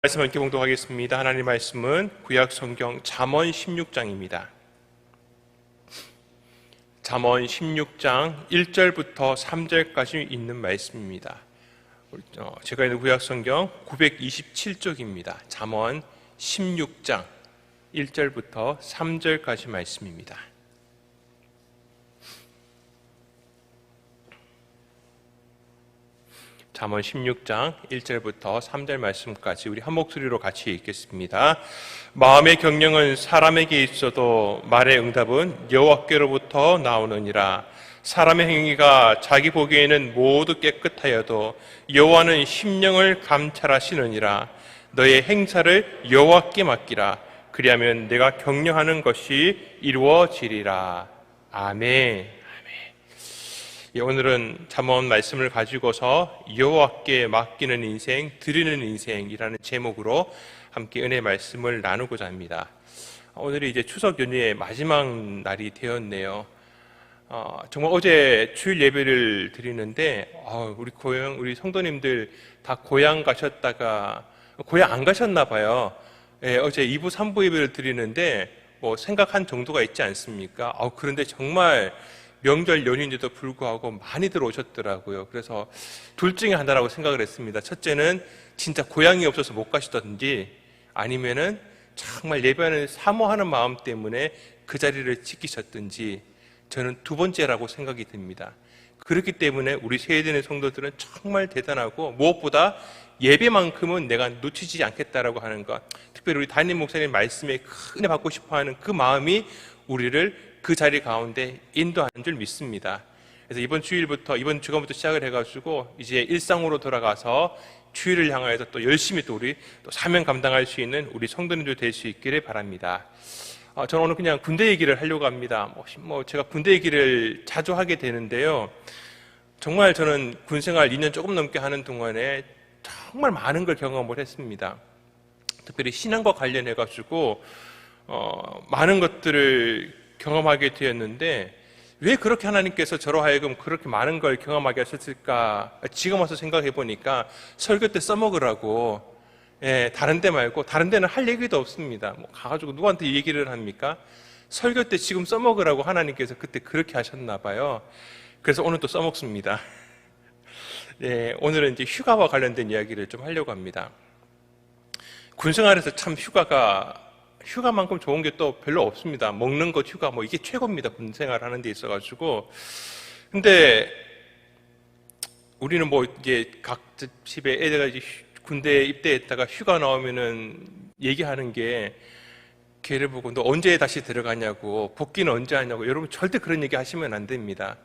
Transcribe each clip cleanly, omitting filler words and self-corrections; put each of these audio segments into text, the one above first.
말씀 함께 봉독하겠습니다. 하나님 말씀은 구약 성경 잠언 16장입니다. 잠언 16장 1절부터 3절까지 있는 말씀입니다. 제가 있는 구약 성경 927쪽입니다. 잠언 16장 1절부터 3절까지 말씀입니다. 잠언 16장 1절부터 3절 말씀까지 우리 한 목소리로 같이 읽겠습니다. 마음의 경영은 사람에게 있어도 말의 응답은 여호와께로부터 나오느니라. 사람의 행위가 자기 보기에는 모두 깨끗하여도 여호와는 심령을 감찰하시느니라. 너의 행사를 여호와께 맡기라. 그리하면 내가 경영하는 것이 이루어지리라. 아멘. 오늘은 잠언 말씀을 가지고서 여호와께 맡기는 인생, 드리는 인생이라는 제목으로 함께 은혜 말씀을 나누고자 합니다. 오늘이 이제 추석 연휴의 마지막 날이 되었네요. 정말 어제 주일 예배를 드리는데 우리 성도님들 다 고향 가셨다가 고향 안 가셨나 봐요. 어제 2부, 3부 예배를 드리는데 생각한 정도가 있지 않습니까? 그런데 정말 명절 연휴인데도 불구하고 많이들 오셨더라고요. 그래서 둘 중에 하나라고 생각을 했습니다. 첫째는 진짜 고향이 없어서 못 가시던지 아니면은 정말 예배하는 사모하는 마음 때문에 그 자리를 지키셨든지 저는 두 번째라고 생각이 듭니다. 그렇기 때문에 우리 세대의 성도들은 정말 대단하고 무엇보다 예배만큼은 내가 놓치지 않겠다라고 하는 것, 특별히 우리 담임 목사님 말씀에 큰 은혜 받고 싶어하는 그 마음이 우리를 그 자리 가운데 인도하는 줄 믿습니다. 그래서 이번 주일부터, 이번 주간부터 시작을 해가지고 이제 일상으로 돌아가서 주일을 향하여서 또 열심히 우리 사명 감당할 수 있는 우리 성도님들 될 수 있기를 바랍니다. 저는 오늘 그냥 군대 얘기를 하려고 합니다. 제가 군대 얘기를 자주 하게 되는데요. 정말 저는 군 생활 2년 조금 넘게 하는 동안에 정말 많은 걸 경험을 했습니다. 특별히 신앙과 관련해가지고 많은 것들을 경험하게 되었는데 왜 그렇게 하나님께서 저로 하여금 그렇게 많은 걸 경험하게 하셨을까? 지금 와서 생각해 보니까 설교 때 써먹으라고, 다른 데 말고 다른 데는 할 얘기도 없습니다. 가가지고 누구한테 얘기를 합니까? 설교 때 지금 써먹으라고 하나님께서 그때 그렇게 하셨나 봐요. 그래서 오늘 또 써먹습니다. 오늘은 이제 휴가와 관련된 이야기를 좀 하려고 합니다. 군생활에서 참 휴가만큼 좋은 게 또 별로 없습니다. 먹는 것 휴가 이게 최고입니다. 군 생활 하는 데 있어가지고. 근데 우리는 이제 각 집에 애들가 이제 군대에 입대했다가 휴가 나오면은 얘기하는 게 걔를 보고 너 언제 다시 들어가냐고, 복귀는 언제 하냐고. 여러분 절대 그런 얘기 하시면 안 됩니다.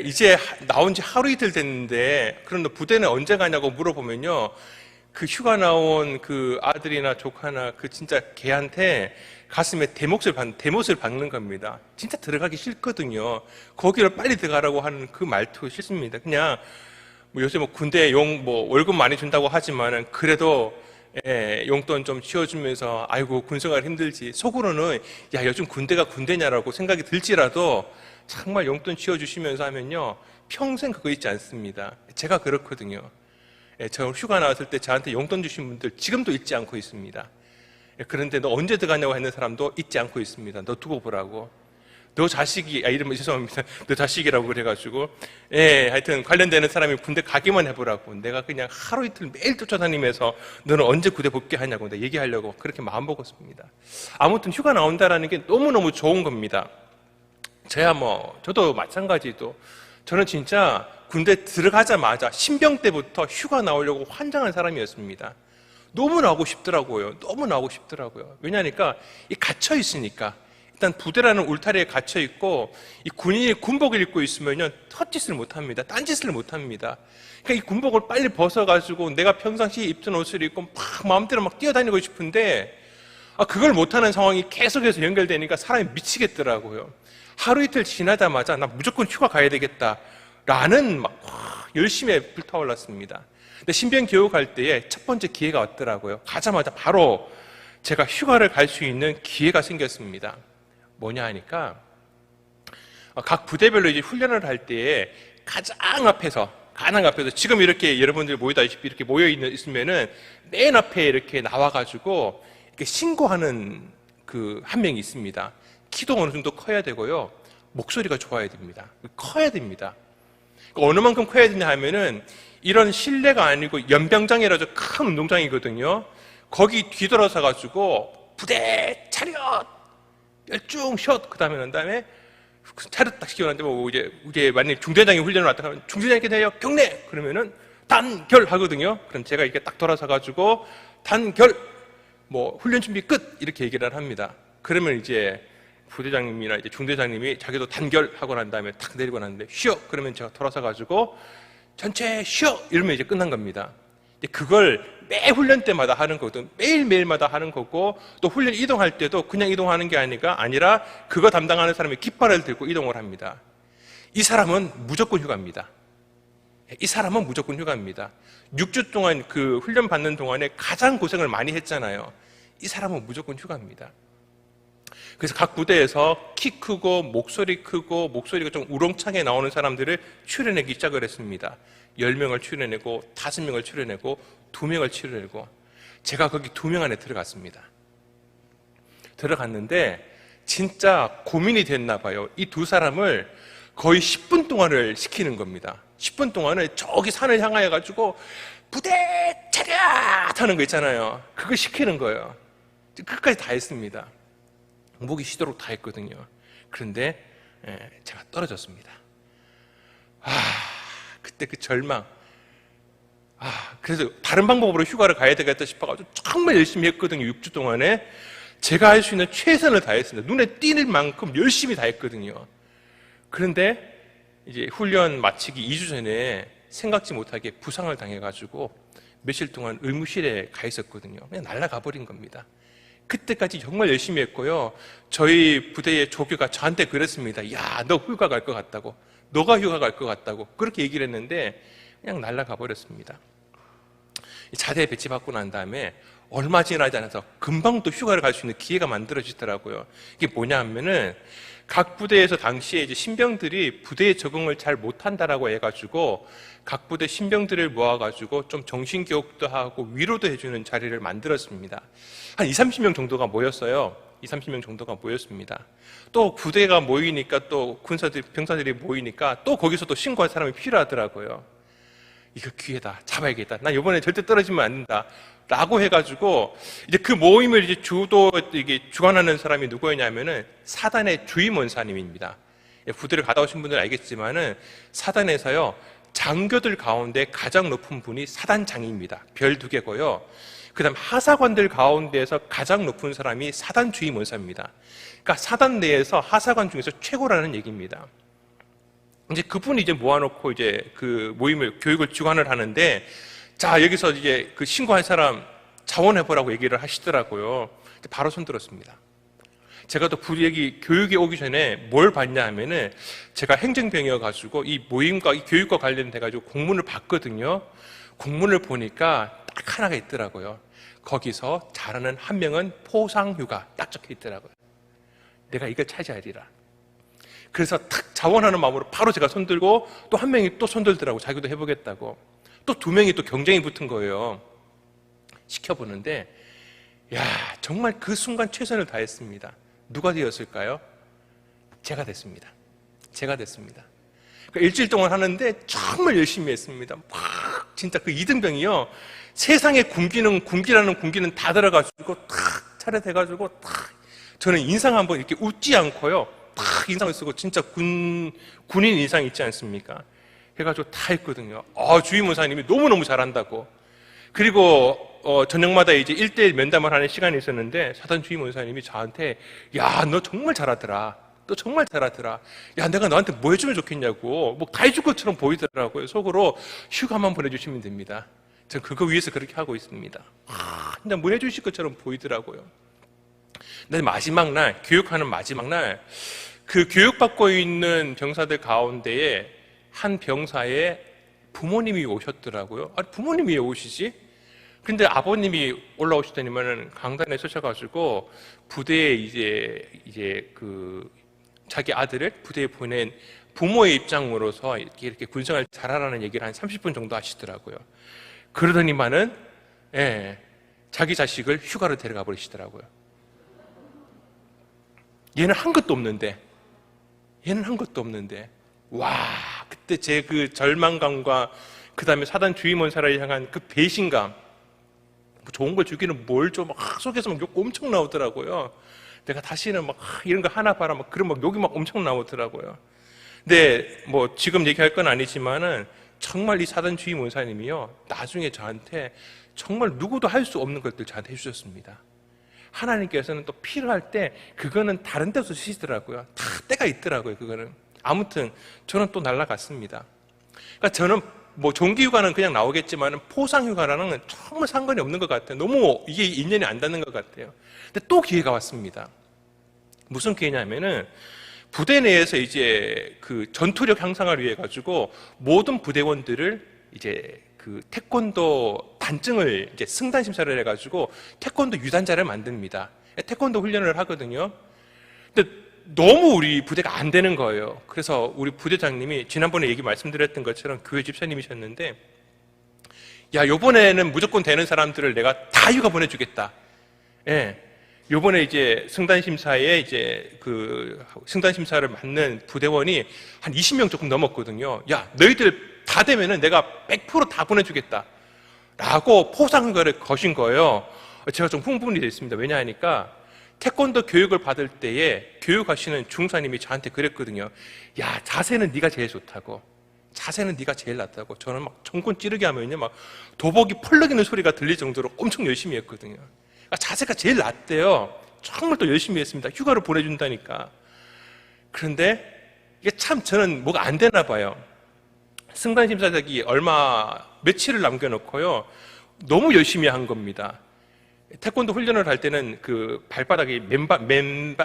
이제 나온 지 하루 이틀 됐는데 그럼 너 부대는 언제 가냐고 물어보면요, 그 휴가 나온 그 아들이나 조카나 그 진짜 걔한테 가슴에 대못을 박는 겁니다. 진짜 들어가기 싫거든요. 거기를 빨리 들어가라고 하는 그 말투 싫습니다. 그냥 요새 군대 월급 많이 준다고 하지만은 그래도 용돈 좀 치워주면서 아이고 군생활 힘들지, 속으로는 야 요즘 군대가 군대냐라고 생각이 들지라도 정말 용돈 치워주시면서 하면요 평생 그거 잊지 않습니다. 제가 그렇거든요. 저 휴가 나왔을 때 저한테 용돈 주신 분들 지금도 잊지 않고 있습니다. 그런데 너 언제 들어가냐고 했는 사람도 잊지 않고 있습니다. 너 두고 보라고. 너 자식이, 이러면 죄송합니다. 너 자식이라고 그래가지고. 하여튼 관련되는 사람이 군대 가기만 해보라고. 내가 그냥 하루 이틀 매일 쫓아다니면서 너는 언제 군대 복귀하냐고 내가 얘기하려고 그렇게 마음 먹었습니다. 아무튼 휴가 나온다라는 게 너무너무 좋은 겁니다. 저도 마찬가지도. 저는 진짜 군대 들어가자마자 신병 때부터 휴가 나오려고 환장한 사람이었습니다. 너무 나오고 싶더라고요. 왜냐하니까 갇혀 있으니까. 일단 부대라는 울타리에 갇혀 있고 이 군인이 군복을 입고 있으면요 헛짓을 못 합니다. 딴짓을 못 합니다. 그러니까 이 군복을 빨리 벗어가지고 내가 평상시에 입던 옷을 입고 마음대로 뛰어다니고 싶은데 그걸 못하는 상황이 계속해서 연결되니까 사람이 미치겠더라고요. 하루 이틀 지나자마자 나 무조건 휴가 가야 되겠다 라는 열심히 불타올랐습니다. 근데 신병 교육할 때에 첫 번째 기회가 왔더라고요. 가자마자 바로 제가 휴가를 갈 수 있는 기회가 생겼습니다. 뭐냐 하니까 각 부대별로 이제 훈련을 할 때에 가장 앞에서 가난 앞에서 지금 이렇게 여러분들 모이다시피 이렇게 있으면은 맨 앞에 이렇게 나와가지고 이렇게 신고하는 그 한 명이 있습니다. 키도 어느 정도 커야 되고요. 목소리가 좋아야 됩니다. 커야 됩니다. 어느 만큼 커야 되냐 하면은 이런 실내가 아니고 연병장이라서 큰 운동장이거든요. 거기 뒤돌아서 가지고 부대 차렷 열중 숏 그 다음에 차렷 딱 시켜놨는데 뭐 이제 만약에 중대장이 훈련을 왔다 하면 중대장님께 대하여 경례 그러면은 단결 하거든요. 그럼 제가 이렇게 딱 돌아서 가지고 단결 뭐 훈련 준비 끝 이렇게 얘기를 합니다. 그러면 이제 부대장님이나 이제 중대장님이 자기도 단결하고 난 다음에 탁 내리고 났는데 쉬어 그러면 제가 돌아서 가지고 전체 쉬어 이러면 이제 끝난 겁니다. 그걸 매 훈련 때마다 하는 거거든. 매일매일마다 하는 거고 또 훈련 이동할 때도 그냥 이동하는 게 아니라 그거 담당하는 사람이 깃발을 들고 이동을 합니다. 이 사람은 무조건 휴가입니다. 이 사람은 무조건 휴가입니다. 6주 동안 그 훈련 받는 동안에 가장 고생을 많이 했잖아요. 이 사람은 무조건 휴가입니다. 그래서 각 부대에서 키 크고 목소리가 좀 우렁차게 나오는 사람들을 추려내기 시작을 했습니다. 10명을 추려내고 5명을 추려내고 2명을 추려내고 제가 거기 2명 안에 들어갔습니다. 들어갔는데 진짜 고민이 됐나 봐요. 이 두 사람을 거의 10분 동안을 시키는 겁니다. 10분 동안을 저기 산을 향하여 가지고 부대 차렷 하는 거 있잖아요. 그걸 시키는 거예요. 끝까지 다 했습니다. 목이 쉬도록 다 했거든요. 그런데 제가 떨어졌습니다. 그때 그 절망. 그래서 다른 방법으로 휴가를 가야 되겠다 싶어가지고 정말 열심히 했거든요. 6주 동안에 제가 할 수 있는 최선을 다했습니다. 눈에 띄는 만큼 열심히 다 했거든요. 그런데 이제 훈련 마치기 2주 전에 생각지 못하게 부상을 당해가지고 며칠 동안 의무실에 가 있었거든요. 그냥 날아가 버린 겁니다. 그때까지 정말 열심히 했고요. 저희 부대의 조교가 저한테 그랬습니다. 야, 너 휴가 갈 것 같다고. 너가 휴가 갈 것 같다고. 그렇게 얘기를 했는데 그냥 날아가 버렸습니다. 자대에 배치받고 난 다음에 얼마 지나지 않아서 금방 또 휴가를 갈 수 있는 기회가 만들어지더라고요. 이게 뭐냐 하면은 각 부대에서 당시에 이제 신병들이 부대에 적응을 잘 못한다라고 해가지고 각 부대 신병들을 모아가지고 좀 정신교육도 하고 위로도 해주는 자리를 만들었습니다. 한 20-30명 정도가 모였어요. 20-30명 정도가 모였습니다. 또 부대가 모이니까 또 병사들이 모이니까 또 거기서 또 신고할 사람이 필요하더라고요. 이거 기회다. 잡아야겠다. 난 이번에 절대 떨어지면 안 된다. 라고 해가지고 이제 그 모임을 이제 주관하는 사람이 누구였냐면은 사단의 주임 원사님입니다. 부대를 갔다 오신 분들 알겠지만은 사단에서요 장교들 가운데 가장 높은 분이 사단장입니다. 별 2개고요. 그다음 하사관들 가운데에서 가장 높은 사람이 사단 주임 원사입니다. 그러니까 사단 내에서 하사관 중에서 최고라는 얘기입니다. 이제 그분이 이제 모아놓고 이제 그 모임을 교육을 주관을 하는데 자 여기서 이제 그 신고할 사람 자원해보라고 얘기를 하시더라고요. 바로 손들었습니다. 제가 또 교육에 오기 전에 뭘 봤냐 하면은 제가 행정병이어가지고 이 모임과 이 교육과 관련돼가지고 공문을 봤거든요. 공문을 보니까 딱 하나가 있더라고요. 거기서 잘하는 한 명은 포상휴가 딱 적혀 있더라고요. 내가 이걸 차지하리라. 그래서 탁 자원하는 마음으로 바로 제가 손들고 또 한 명이 또 손들더라고. 자기도 해보겠다고. 또 2명이 또 경쟁이 붙은 거예요. 시켜보는데 야 정말 그 순간 최선을 다했습니다. 누가 되었을까요? 제가 됐습니다. 그러니까 일주일 동안 하는데 정말 열심히 했습니다. 막 진짜 그 2등병이요 세상에 군기라는 군기는 다 들어가지고 탁 차렷해가지고 탁 저는 인상 한번 이렇게 웃지 않고요 탁 인상을 쓰고 진짜 군인 인상 있지 않습니까? 해가지고 다 했거든요. 주임 원사님이 너무너무 잘한다고. 그리고 저녁마다 이제 1대1 면담을 하는 시간이 있었는데 사단 주임 원사님이 저한테 야, 너 정말 잘하더라. 야, 내가 너한테 뭐 해주면 좋겠냐고. 뭐 다 해줄 것처럼 보이더라고요. 속으로 휴가만 보내주시면 됩니다. 전 그거 위해서 그렇게 하고 있습니다. 근데 뭐 해주실 것처럼 보이더라고요. 근데 마지막 날, 교육하는 마지막 날, 그 교육받고 있는 병사들 가운데에 한 병사의 부모님이 오셨더라고요. 아니, 부모님이 왜 오시지? 근데 아버님이 올라오시더니만은 강단에 서셔가지고 부대에 이제 그 자기 아들을 부대에 보낸 부모의 입장으로서 이렇게 군생활 잘하라는 얘기를 한 30분 정도 하시더라고요. 그러더니만은 자기 자식을 휴가로 데려가 버리시더라고요. 얘는 한 것도 없는데 와, 그때 제 그 절망감과 그 다음에 사단 주임원사를 향한 그 배신감, 좋은 걸 주기는 뭘 줘, 막 속에서 막 욕 엄청 나오더라고요. 내가 다시는 막 이런 거 하나 봐라, 막 그런 막 욕이 막 엄청 나오더라고요. 근데 뭐 지금 얘기할 건 아니지만은 정말 이 사단 주임원사님이요, 나중에 저한테 정말 누구도 할 수 없는 것들 저한테 해주셨습니다. 하나님께서는 또 필요할 때 그거는 다른 데서 쓰시더라고요. 다 때가 있더라고요, 그거는. 아무튼 저는 또 날아갔습니다. 그러니까 저는 뭐 정기휴가는 그냥 나오겠지만 포상휴가라는 건 정말 상관이 없는 것 같아요. 너무 이게 인연이 안 닿는 것 같아요. 근데 또 기회가 왔습니다. 무슨 기회냐면은 부대 내에서 이제 그 전투력 향상을 위해 가지고 모든 부대원들을 이제 그 태권도 단증을 이제 승단 심사를 해가지고 태권도 유단자를 만듭니다. 태권도 훈련을 하거든요. 근데 너무 우리 부대가 안 되는 거예요. 그래서 우리 부대장님이 지난번에 얘기 말씀드렸던 것처럼 교회 집사님이셨는데, 야, 요번에는 무조건 되는 사람들을 내가 다 휴가 보내주겠다. 요번에 이제 승단심사에 이제 그 승단심사를 맡는 부대원이 한 20명 조금 넘었거든요. 야, 너희들 다 되면은 내가 100% 다 보내주겠다. 라고 포상휴가를 거신 거예요. 제가 좀 흥분이 됐습니다. 왜냐 하니까 태권도 교육을 받을 때에 교육하시는 중사님이 저한테 그랬거든요. 야, 자세는 네가 제일 좋다고. 자세는 네가 제일 낫다고. 저는 막 정권 찌르게 하면요, 막 도복이 펄럭이는 소리가 들릴 정도로 엄청 열심히 했거든요. 그러니까 자세가 제일 낫대요. 정말 또 열심히 했습니다. 휴가를 보내준다니까. 그런데 이게 참 저는 뭐가 안 되나 봐요. 승단심사자기 며칠을 남겨놓고요, 너무 열심히 한 겁니다. 태권도 훈련을 할 때는 그 발바닥이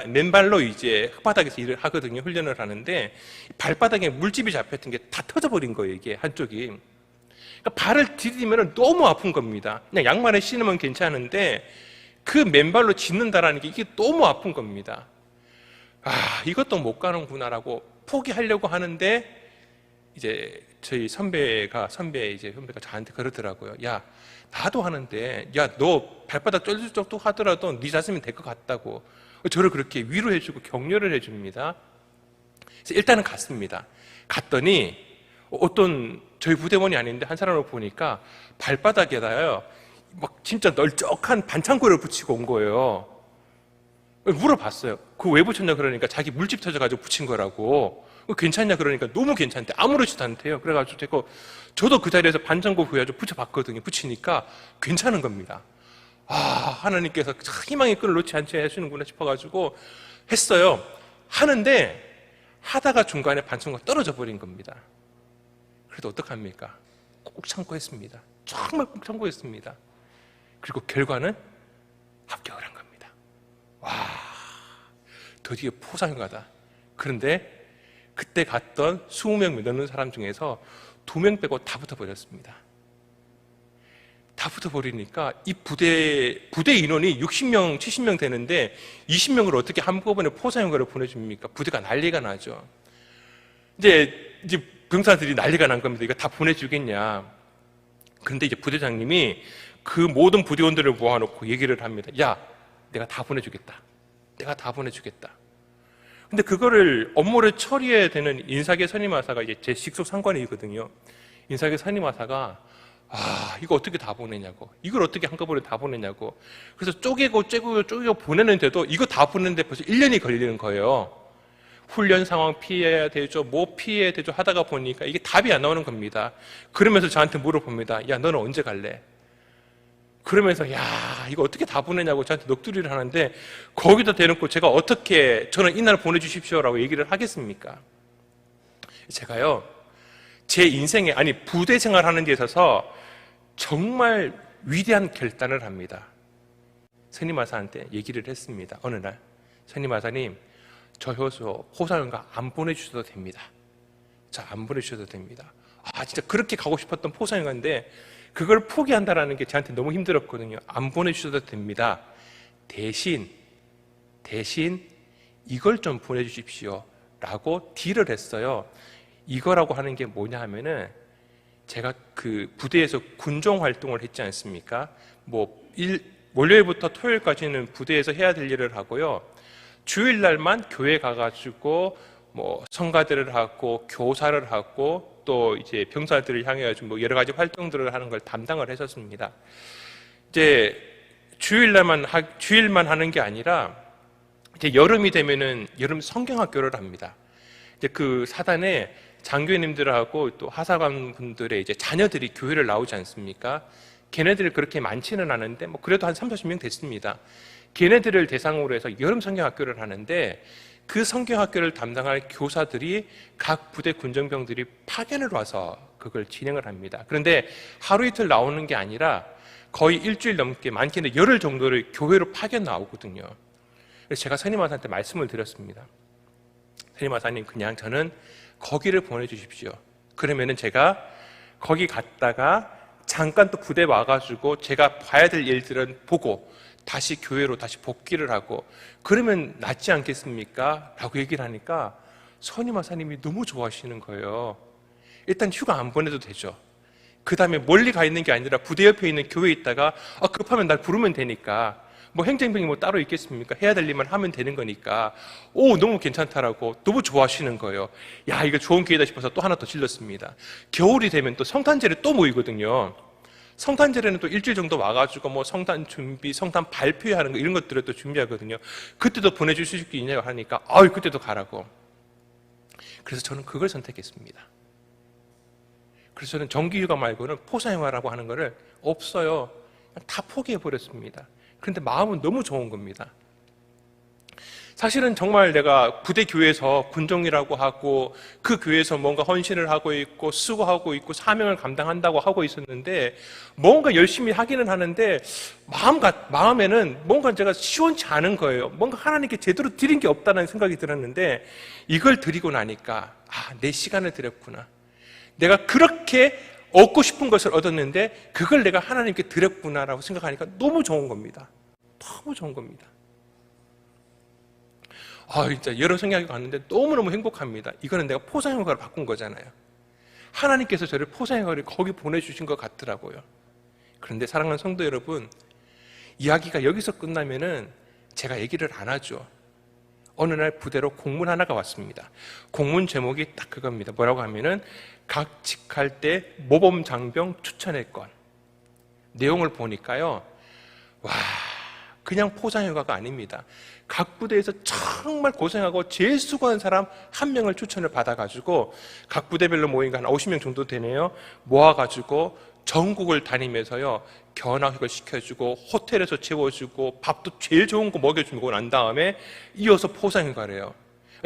맨발로 이제 흙바닥에서 일을 하거든요. 훈련을 하는데 발바닥에 물집이 잡혔던 게 다 터져버린 거예요. 이게 한쪽이. 그러니까 발을 디디면 너무 아픈 겁니다. 그냥 양말을 신으면 괜찮은데 그 맨발로 짚는다라는 게 이게 너무 아픈 겁니다. 아, 이것도 못 가는구나라고 포기하려고 하는데 이제 저희 선배가 저한테 그러더라고요. 야, 나도 하는데, 야, 너 발바닥 쩔쩔쩔 하더라도 네 자세면 될 것 같다고. 저를 그렇게 위로해주고 격려를 해줍니다. 그래서 일단은 갔습니다. 갔더니 어떤 저희 부대원이 아닌데 한 사람을 보니까 발바닥에다요, 막 진짜 널쩍한 반창고를 붙이고 온 거예요. 물어봤어요. 그거 왜 붙였냐 그러니까 자기 물집 터져가지고 붙인 거라고. 괜찮냐 그러니까 너무 괜찮대. 아무렇지도 않대요. 그래가지고 저도 그 자리에서 반창고 구해가지고 붙여봤거든요. 붙이니까 괜찮은 겁니다. 아, 하나님께서 희망의 끈을 놓지 않게 하시는구나 싶어가지고 했어요. 하는데 하다가 중간에 반창고가 떨어져 버린 겁니다. 그래도 어떡합니까? 꼭 참고 했습니다. 정말 꼭 참고 했습니다. 그리고 결과는 합격을 한 겁니다. 와, 드디어 포상휴가다. 그런데 그때 갔던 20명 넘는 사람 중에서 2명 빼고 다 붙어버렸습니다. 다 붙어버리니까 이 부대 인원이 60명, 70명 되는데 20명을 어떻게 한꺼번에 포상휴가를 보내줍니까? 부대가 난리가 나죠. 이제 병사들이 난리가 난 겁니다. 이거 다 보내주겠냐. 그런데 이제 부대장님이 그 모든 부대원들을 모아놓고 얘기를 합니다. 야, 내가 다 보내주겠다. 내가 다 보내주겠다. 근데 그거를 업무를 처리해야 되는 인사계 선임하사가 이제 제 직속 상관이거든요. 인사계 선임하사가 이거 어떻게 다 보내냐고, 이걸 어떻게 한꺼번에 다 보내냐고. 그래서 쪼개고 보내는데도 이거 다 보내는데 벌써 1년이 걸리는 거예요. 훈련 상황 피해야 되죠, 뭐 피해야 되죠 하다가 보니까 이게 답이 안 나오는 겁니다. 그러면서 저한테 물어봅니다. 야, 너는 언제 갈래? 그러면서 야, 이거 어떻게 다 보내냐고 저한테 넋두리를 하는데, 거기다 대놓고 제가 어떻게 저는 이날 보내주십시오라고 얘기를 하겠습니까? 제가요, 제 인생에, 부대 생활하는 데 있어서 정말 위대한 결단을 합니다. 선임하사한테 얘기를 했습니다. 어느 날, 선임하사님, 저 효소 포상휴가 안 보내주셔도 됩니다. 자, 안 보내주셔도 됩니다. 진짜 그렇게 가고 싶었던 포상휴가인데 그걸 포기한다라는 게 저한테 너무 힘들었거든요. 안 보내주셔도 됩니다. 대신 이걸 좀 보내주십시오 라고 딜을 했어요. 이거라고 하는 게 뭐냐 하면은 제가 그 부대에서 군종 활동을 했지 않습니까? 월요일부터 토요일까지는 부대에서 해야 될 일을 하고요. 주일날만 교회 가가지고 성가대를 하고 교사를 하고 또 이제 병사들을 향해 여러 가지 활동들을 하는 걸 담당을 했었습니다. 이제 주일만 하는 게 아니라 이제 여름이 되면은 여름 성경학교를 합니다. 이제 그 사단에 장교님들하고 또 하사관 분들의 이제 자녀들이 교회를 나오지 않습니까? 걔네들이 그렇게 많지는 않은데 그래도 한 30-40명 됐습니다. 걔네들을 대상으로 해서 여름 성경학교를 하는데 그 성경학교를 담당할 교사들이 각 부대 군정병들이 파견을 와서 그걸 진행을 합니다. 그런데 하루 이틀 나오는 게 아니라 거의 일주일 넘게 많게는 열흘 정도를 교회로 파견 나오거든요. 그래서 제가 선임하사한테 말씀을 드렸습니다. 선임하사님, 그냥 저는 거기를 보내주십시오. 그러면은 제가 거기 갔다가 잠깐 또 부대 와가지고 제가 봐야 될 일들은 보고 다시 교회로 다시 복귀를 하고 그러면 낫지 않겠습니까? 라고 얘기를 하니까 선임하사님이 너무 좋아하시는 거예요. 일단 휴가 안 보내도 되죠. 그 다음에 멀리 가 있는 게 아니라 부대 옆에 있는 교회에 있다가 급하면 날 부르면 되니까 행정병이 따로 있겠습니까? 해야 될 일만 하면 되는 거니까 너무 괜찮다라고 너무 좋아하시는 거예요. 야, 이거 좋은 기회다 싶어서 또 하나 더 질렀습니다. 겨울이 되면 또 성탄절에 또 모이거든요. 성탄절에는 또 일주일 정도 와가지고 성탄 준비, 성탄 발표하는 거 이런 것들을 또 준비하거든요. 그때도 보내주실 수 있냐고 하니까 그때도 가라고. 그래서 저는 그걸 선택했습니다. 그래서 저는 정기휴가 말고는 포사휴가라고 하는 거를 없어요. 다 포기해버렸습니다. 그런데 마음은 너무 좋은 겁니다. 사실은 정말 내가 부대 교회에서 군종이라고 하고 그 교회에서 뭔가 헌신을 하고 있고 수고하고 있고 사명을 감당한다고 하고 있었는데 뭔가 열심히 하기는 하는데 마음에는 뭔가 제가 시원치 않은 거예요. 뭔가 하나님께 제대로 드린 게 없다는 생각이 들었는데 이걸 드리고 나니까 내 시간을 드렸구나. 내가 그렇게 얻고 싶은 것을 얻었는데 그걸 내가 하나님께 드렸구나라고 생각하니까 너무 좋은 겁니다. 너무 좋은 겁니다. 진짜 여러 성향이 갔는데 너무너무 행복합니다. 이거는 내가 포상휴가로 바꾼 거잖아요. 하나님께서 저를 포상휴가를 거기 보내주신 것 같더라고요. 그런데 사랑하는 성도 여러분, 이야기가 여기서 끝나면은 제가 얘기를 안 하죠. 어느 날 부대로 공문 하나가 왔습니다. 공문 제목이 딱 그겁니다. 뭐라고 하면은 각 직할 때 모범 장병 추천의 건. 내용을 보니까요, 그냥 포상휴가가 아닙니다. 각 부대에서 정말 고생하고 제일 수고한 사람 한 명을 추천을 받아가지고 각 부대별로 모인 거 한 50명 정도 되네요. 모아가지고 전국을 다니면서요, 견학을 시켜주고 호텔에서 채워주고 밥도 제일 좋은 거 먹여주고 난 다음에 이어서 포상휴가래요.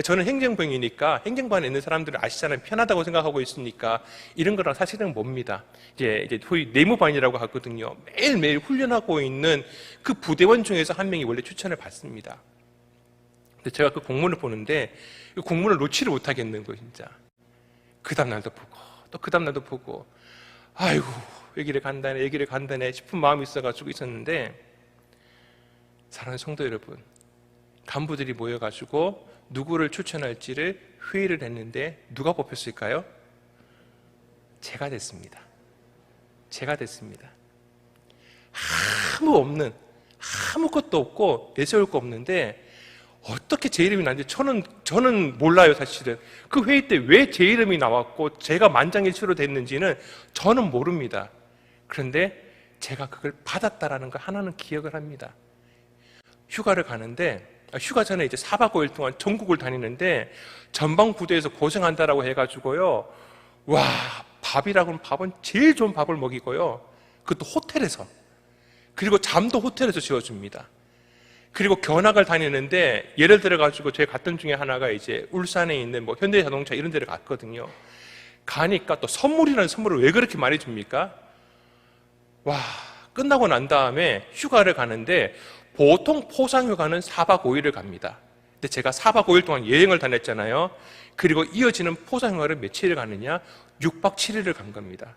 저는 행정병이니까 행정반에 있는 사람들을 아시잖아요. 편하다고 생각하고 있으니까 이런 거랑 사실은 뭡니다. 이제 소위 내무반이라고 하거든요. 매일매일 훈련하고 있는 그 부대원 중에서 한 명이 원래 추천을 받습니다. 근데 제가 그 공문을 보는데 그 공문을 놓지를 못하겠는 거예요, 진짜. 그 다음날도 보고 또 그 다음날도 보고 아이고 여기를 간다네 싶은 마음이 있어가지고 있었는데, 사랑하는 성도 여러분, 간부들이 모여가지고 누구를 추천할지를 회의를 했는데 누가 뽑혔을까요? 제가 됐습니다. 아무것도 없고 내세울 거 없는데 어떻게 제 이름이 나는지 저는 몰라요. 사실은 그 회의 때 왜 제 이름이 나왔고 제가 만장일치로 됐는지는 저는 모릅니다. 그런데 제가 그걸 받았다라는 걸 하나는 기억을 합니다. 휴가를 가는데, 휴가 전에 이제 4박 5일 동안 전국을 다니는데 전방 부대에서 고생한다라고 해가지고요, 밥이라고는 밥은 제일 좋은 밥을 먹이고요, 그것도 호텔에서, 그리고 잠도 호텔에서 지어줍니다. 그리고 견학을 다니는데 예를 들어가지고 제가 갔던 중에 하나가 이제 울산에 있는 현대자동차 이런 데를 갔거든요. 가니까 또 선물이라는 선물을 왜 그렇게 많이 줍니까? 끝나고 난 다음에 휴가를 가는데 보통 포상휴가는 4박 5일을 갑니다. 근데 제가 4박 5일 동안 여행을 다녔잖아요. 그리고 이어지는 포상휴가를 며칠을 가느냐? 6박 7일을 간 겁니다.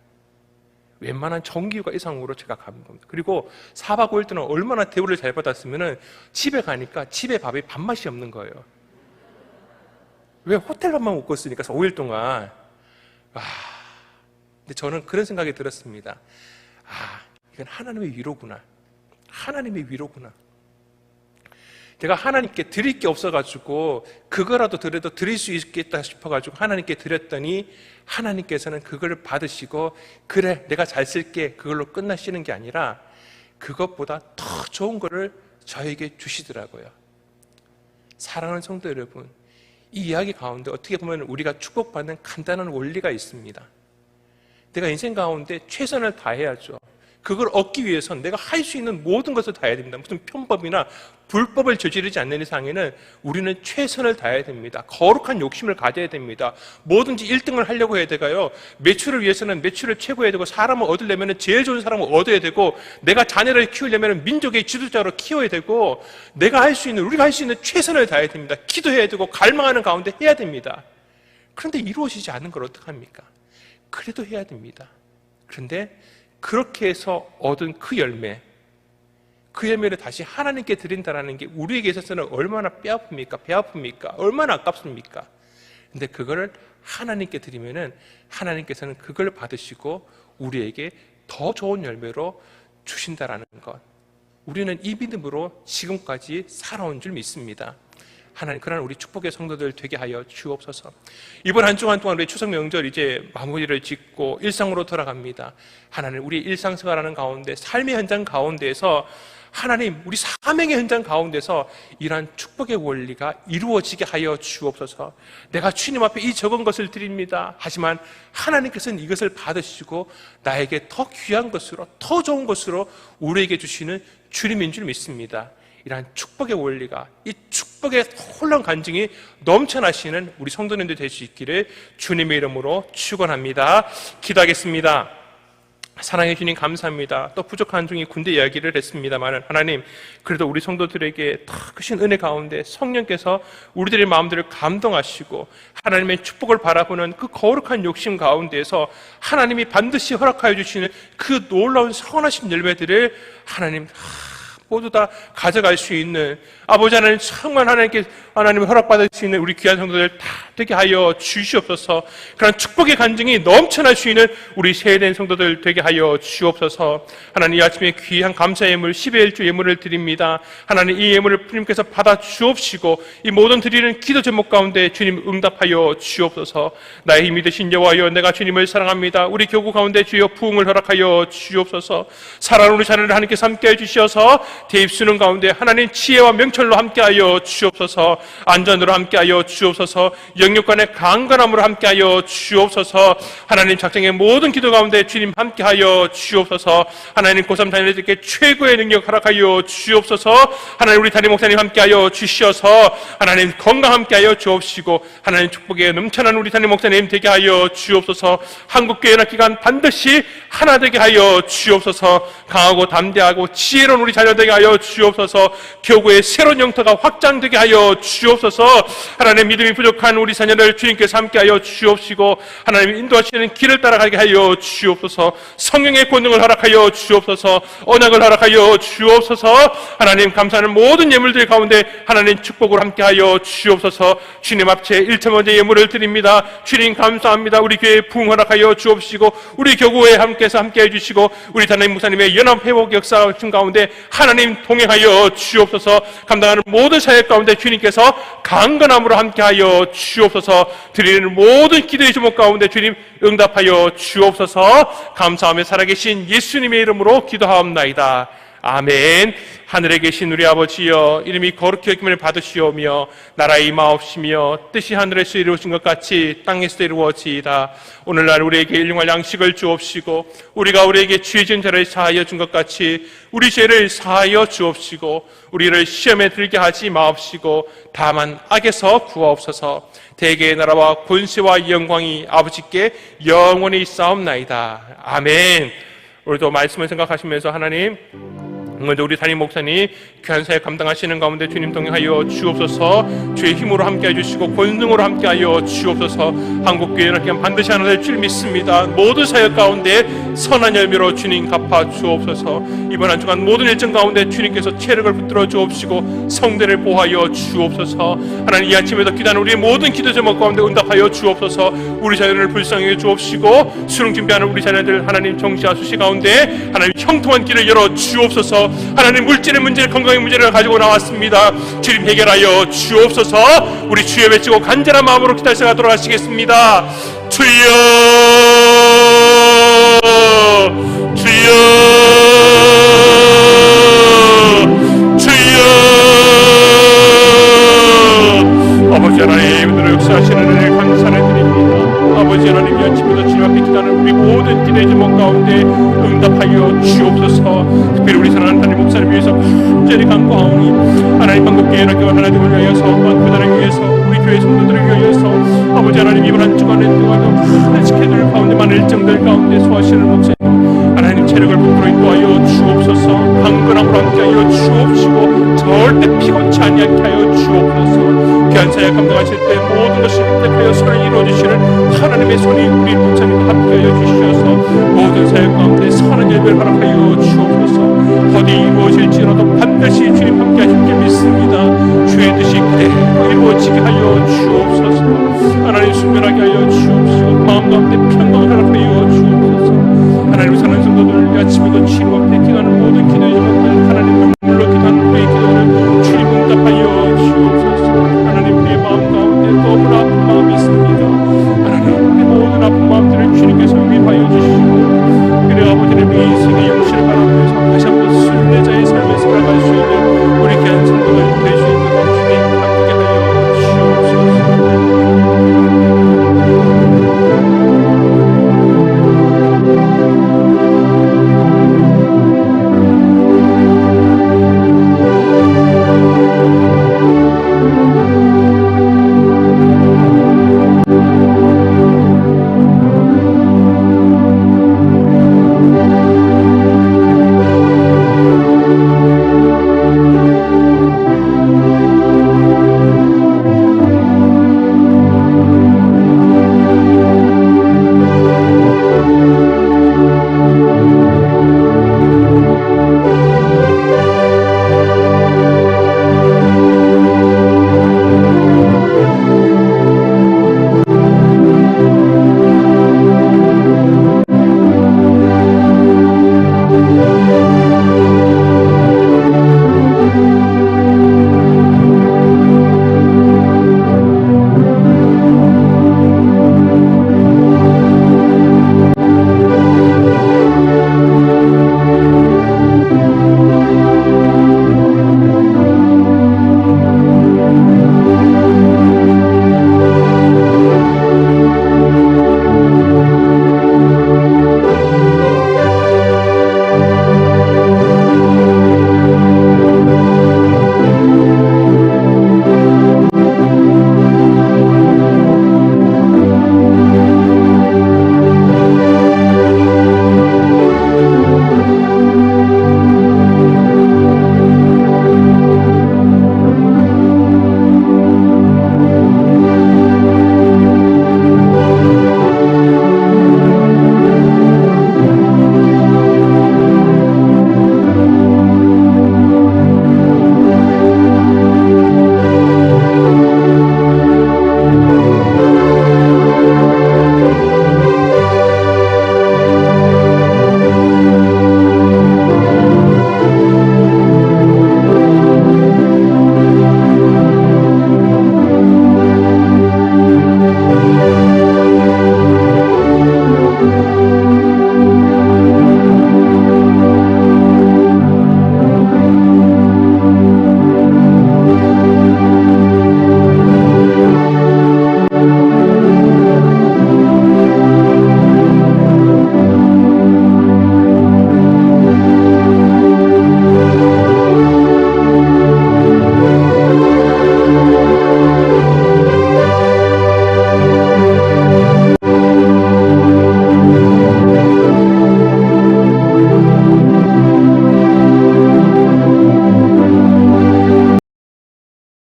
웬만한 정기휴가 이상으로 제가 간 겁니다. 그리고 4박 5일 동안 얼마나 대우를 잘 받았으면 집에 가니까 집에 밥이 밥맛이 없는 거예요. 왜 호텔밥만 먹고 있으니까 5일 동안. 근데 저는 그런 생각이 들었습니다. 이건 하나님의 위로구나. 하나님의 위로구나. 제가 하나님께 드릴 게 없어가지고 그거라도 드려도 드릴 수 있겠다 싶어가지고 하나님께 드렸더니 하나님께서는 그걸 받으시고 그래 내가 잘 쓸게 그걸로 끝나시는 게 아니라 그것보다 더 좋은 거를 저에게 주시더라고요. 사랑하는 성도 여러분, 이 이야기 가운데 어떻게 보면 우리가 축복받는 간단한 원리가 있습니다. 내가 인생 가운데 최선을 다해야죠. 그걸 얻기 위해서는 내가 할 수 있는 모든 것을 다해야 됩니다. 무슨 편법이나 불법을 저지르지 않는 이상에는 우리는 최선을 다해야 됩니다. 거룩한 욕심을 가져야 됩니다. 뭐든지 1등을 하려고 해야 되고요. 매출을 위해서는 매출을 최고해야 되고, 사람을 얻으려면 제일 좋은 사람을 얻어야 되고, 내가 자녀를 키우려면 민족의 지도자로 키워야 되고, 우리가 할 수 있는 최선을 다해야 됩니다. 기도해야 되고 갈망하는 가운데 해야 됩니다. 그런데 이루어지지 않은 걸 어떡합니까? 그래도 해야 됩니다. 그런데 그렇게 해서 얻은 그 열매를 다시 하나님께 드린다는 게 우리에게 있어서는 얼마나 배 아픕니까? 얼마나 아깝습니까? 근데 그거를 하나님께 드리면은 하나님께서는 그걸 받으시고 우리에게 더 좋은 열매로 주신다라는 것. 우리는 이 믿음으로 지금까지 살아온 줄 믿습니다. 하나님, 그러나 우리 축복의 성도들 되게 하여 주옵소서. 이번 한 주간 동안 우리 추석 명절 이제 마무리를 짓고 일상으로 돌아갑니다. 하나님, 우리 일상생활하는 가운데, 삶의 현장 가운데에서 하나님, 우리 사명의 현장 가운데서 이러한 축복의 원리가 이루어지게 하여 주옵소서. 내가 주님 앞에 이 적은 것을 드립니다. 하지만 하나님께서는 이것을 받으시고 나에게 더 귀한 것으로, 더 좋은 것으로 우리에게 주시는 주님인 줄 믿습니다. 이러한 축복의 원리가, 이 축복의 홀란 간증이 넘쳐나시는 우리 성도님들 될 수 있기를 주님의 이름으로 축원합니다. 기도하겠습니다. 사랑해 주님 감사합니다. 또 부족한 중에 군대 이야기를 했습니다만 하나님, 그래도 우리 성도들에게 더 크신 은혜 가운데 성령께서 우리들의 마음들을 감동하시고 하나님의 축복을 바라보는 그 거룩한 욕심 가운데에서 하나님이 반드시 허락하여 주시는 그 놀라운 선하신 열매들을 하나님 모두 다 가져갈 수 있는, 아버지 하나님, 정말 하나님 허락받을 수 있는 우리 귀한 성도들 다 되게 하여 주시옵소서. 그런 축복의 간증이 넘쳐날 수 있는 우리 세대된 성도들 되게 하여 주옵소서. 하나님, 이 아침에 귀한 감사 예물 10의 1주 예물을 드립니다. 하나님, 이 예물을 주님께서 받아 주옵시고 이 모든 드리는 기도 제목 가운데 주님 응답하여 주옵소서. 나의 힘이 되신 여호와여, 내가 주님을 사랑합니다. 우리 교구 가운데 주여 부흥을 허락하여 주옵소서. 사랑하는 우리 자녀를 하나님께서 함께해 주셔서 대입수능 가운데 하나님 지혜와 명철로 함께하여 주옵소서. 안전으로 함께하여 주옵소서. 영육간의 강건함으로 함께하여 주옵소서. 하나님, 작정의 모든 기도 가운데 주님 함께하여 주옵소서. 하나님, 고3 자녀들에게 최고의 능력 허락하여 주옵소서. 하나님, 우리 담임 목사님 함께하여 주시어서 하나님 건강 함께하여 주옵시고 하나님 축복에 넘쳐난 우리 담임 목사님 되게 하여 주옵소서. 한국교회 연합기관 반드시 하나 되게 하여 주옵소서. 강하고 담대하고 지혜로운 우리 자녀들 하여 주옵소서. 교구의 새로운 영토가 확장되게 하여 주옵소서. 하나님, 믿음이 부족한 우리 자녀들 주님께서 함께하여 주옵시고 하나님 인도하시는 길을 따라가게 하여 주옵소서. 성령의 권능을 허락하여 주옵소서. 언약을 허락하여 주옵소서. 하나님, 감사하는 모든 예물들 가운데 하나님 축복을 함께하여 주옵소서. 주님 앞에 1차 먼저 예물을 드립니다. 주님 감사합니다. 우리 교회 부흥 허락하여 주옵시고 우리 교구에 함께해서 함께해 주시고 우리 담임 목사님의 연합 회복 역사 가운데 하나님 동행하여 주옵소서. 감당하는 모든 사역 가운데 주님께서 강건함으로 함께하여 주옵소서. 드리는 모든 기도의 제목 가운데 주님 응답하여 주옵소서. 감사하며 살아계신 예수님의 이름으로 기도하옵나이다. 아멘. 하늘에 계신 우리 아버지여, 이름이 거룩히 여김을 받으시오며 나라의 임하옵시며 뜻이 하늘에서 이루어진 것 같이 땅에서도 이루어지이다. 오늘날 우리에게 일용할 양식을 주옵시고 우리가 우리에게 죄 지은 자를 사하여 준 것 같이 우리 죄를 사하여 주옵시고 우리를 시험에 들게 하지 마옵시고 다만 악에서 구하옵소서. 대개의 나라와 권세와 영광이 아버지께 영원히 있사옵나이다. 아멘. 오늘도 말씀을 생각하시면서 하나님, 먼저 우리 담임 목사님 귀한 사역 감당하시는 가운데 주님 동행하여 주옵소서. 주의 힘으로 함께해 주시고 권능으로 함께하여 주옵소서. 한국교회는 반드시 하나 될 줄 믿습니다. 모든 사역 가운데 선한 열매로 주님 갚아 주옵소서. 이번 한 주간 모든 일정 가운데 주님께서 체력을 붙들어 주옵시고 성대를 보호하여 주옵소서. 하나님 이 아침에도 기도하는 우리의 모든 기도 제목 가운데 응답하여 주옵소서. 우리 자녀를 불쌍히 주옵시고 수능 준비하는 우리 자녀들 하나님 정시와 수시 가운데 하나님 형통한 길을 열어 주옵소서. 하나님 물질의 문제를 건강의 문제를 가지고 나왔습니다. 주님 해결하여 주옵소서. 우리 주여 외치고 간절한 마음으로 기도할 시간 돌아가시겠습니다. 주여 주여 주여. 아버지 하나님 오늘 역사하시는 은혜를 감사를 드립니다. 아버지 하나님 이 아침에도 주님 앞에 기도하는 우리 모든 기도의 제목 가운데 응답하여 주옵소서. 특별히 우리 사랑하는 하나님 목사를 위해서 간절히 간구하오니 하나님 한국교회나 교회 하나님을 위하여서 교단을 위해서 우리 교회 성도들을 위하여서 아버지 하나님 이번 한 주간에 또한 많은 스케줄 가운데 많은 일정들 가운데 소화하시는 목사님 하나님 체력을 붙들어 인도하여 주옵소서. 강건함으로 함께하여 주옵시고 절대 피곤치 아니하게 하여 주옵소서. 귀한 사역 감당하실 때 모든 것을 획득하여 선을 이루어주시는 하나님의 손이 우리 목사님과 함께하여 주시어서 모든 사역 가운데 선한 열매를 허락하여 주옵소서. 어디 이루어질지라도 반드시 주님 함께하실 줄 믿습니다. 주의 뜻이 그대로 이루어지게 하여 주옵소서. 하나님 순별하게 하여 주옵소서.